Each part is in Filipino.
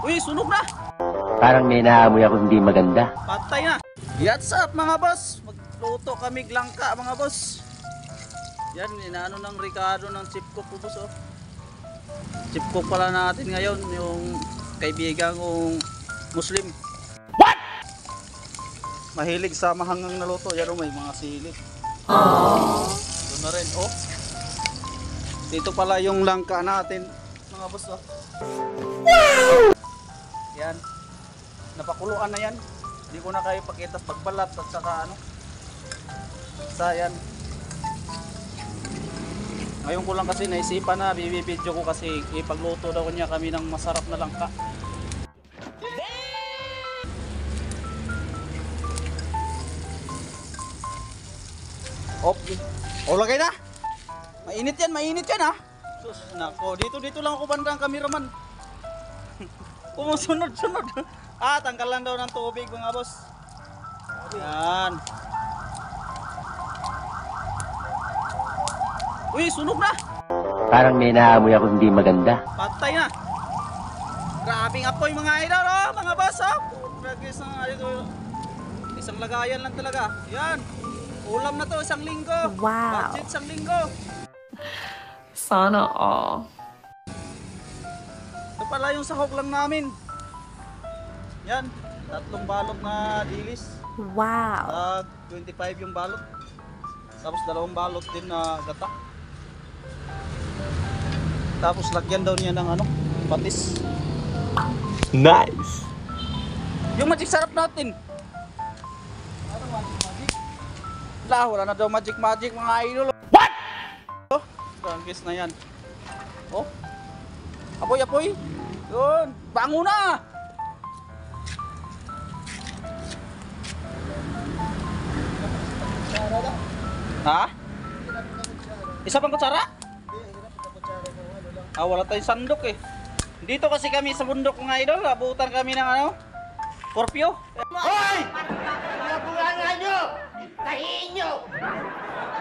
Uy, sunog na! Parang may naamoy ako hindi maganda. Patay na! What's up mga boss? Magluto kami langka mga boss. Yan, inaano ng Ricardo ng chip cook po boss oh. Chip cook pala natin ngayon, yung kaibigan kong Muslim. What? Mahilig sa mahangang na luto. Yan oh, may mga sili. Doon na rin oh. Dito pala yung langka natin mga boss oh. Yan. Napakuluan na yan. Hindi ko na kayo pakita pagbalat at saka ano. Sa yan. Ngayon ko lang kasi naisipan na bibidyo ko kasi ipagluto daw niya kami ng masarap na langka. Okay. O lagay na. Mainit yan ha. Sus, nako, dito lang ako bandang cameraman. Kumusunod-sunod. Tanggalan daw ng tubig mga boss. Yan. Uy, sunog na. Parang may naamoy ako hindi maganda. Patay na. Grabing apoy mga idol oh, mga boss oh. Isang lagayan lang talaga. Yan. Ulam na to isang linggo. Wow. Budget isang linggo. Sana all. Ito pala yung sahog lang namin. Yan. 3 balot na dilis. Wow. 25 yung balot. Tapos 2 balot din na gata. Tapos lagyan daw niya ng ano, patis. Nice! Yung magic sarap natin. Wala na daw magic mga idol. What? Oh, strongest na yan. Oh. Apoy. Yun, bango na. Ha? Isa pang kutsara? Wala tayong sandok eh. Dito kasi kami sa bundok mga idol, abutan kami ng ano? Scorpio. Hoy! Bunga nyo! Tahiin nyo!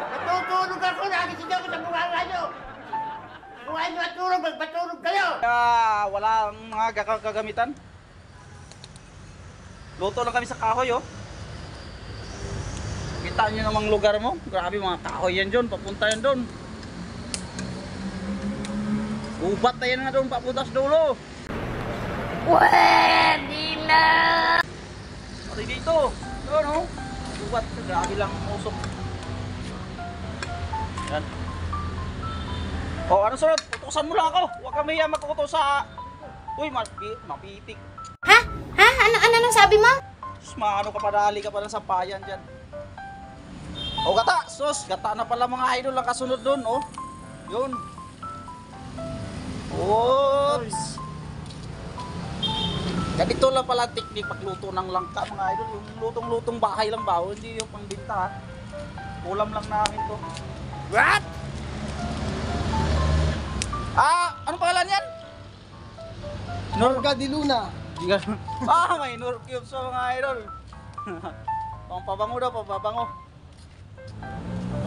Natutulog ako, nagising ako sa bunga nyo! Kung ay matulog, magpatulog kayo! Wala mga kagamitan. Luto lang kami sa kahoy oh. Kita nyo namang lugar mo. Grabe mga kahoy yan dyan, papunta yan doon. Ubat na yan nga doon, papuntas dulo. Pwede na. Pati dito. Doon oh. Ubat, grabe lang usok. Yan. Oh, ano sunod? Utusan mo lang ako. Huwag kami yan magkukutos sa... Uy, mapitik. Ha? Ano sabi mo? Sus, maano ka pa, dali ka pa ng sampayan dyan. O gata, sus, gata na pala mga idol ang kasunod doon, oh. Yun. Oops. Ganito lang pala technique pagluto ng langka mga idol. Yung lutong-lutong bahay lang ba? Hindi yung pangbinta ha. Ulam lang namin to. What? Anong pangalan yan? Norga di Luna. May Nur Cubes sa mga idol. Pampabango daw, pampabango.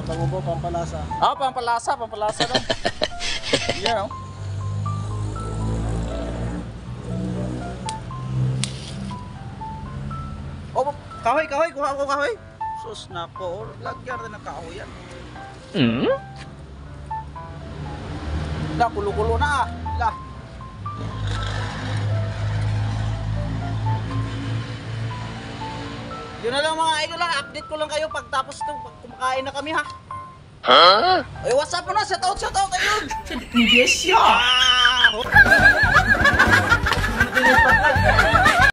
Pabango po, pampalasa. Pampalasa daw. Yan oh. Oh, kahoy, kuha ko kahoy. Sus, nako, lagyan rin ng kahoy yan. Kulo-kulo na ah. Yun na lang mga idol lang, update ko lang kayo pagtapos ito, pag kumakain na kami ha. Ay, what's up mo na, shout out ayun. Yes, yeah.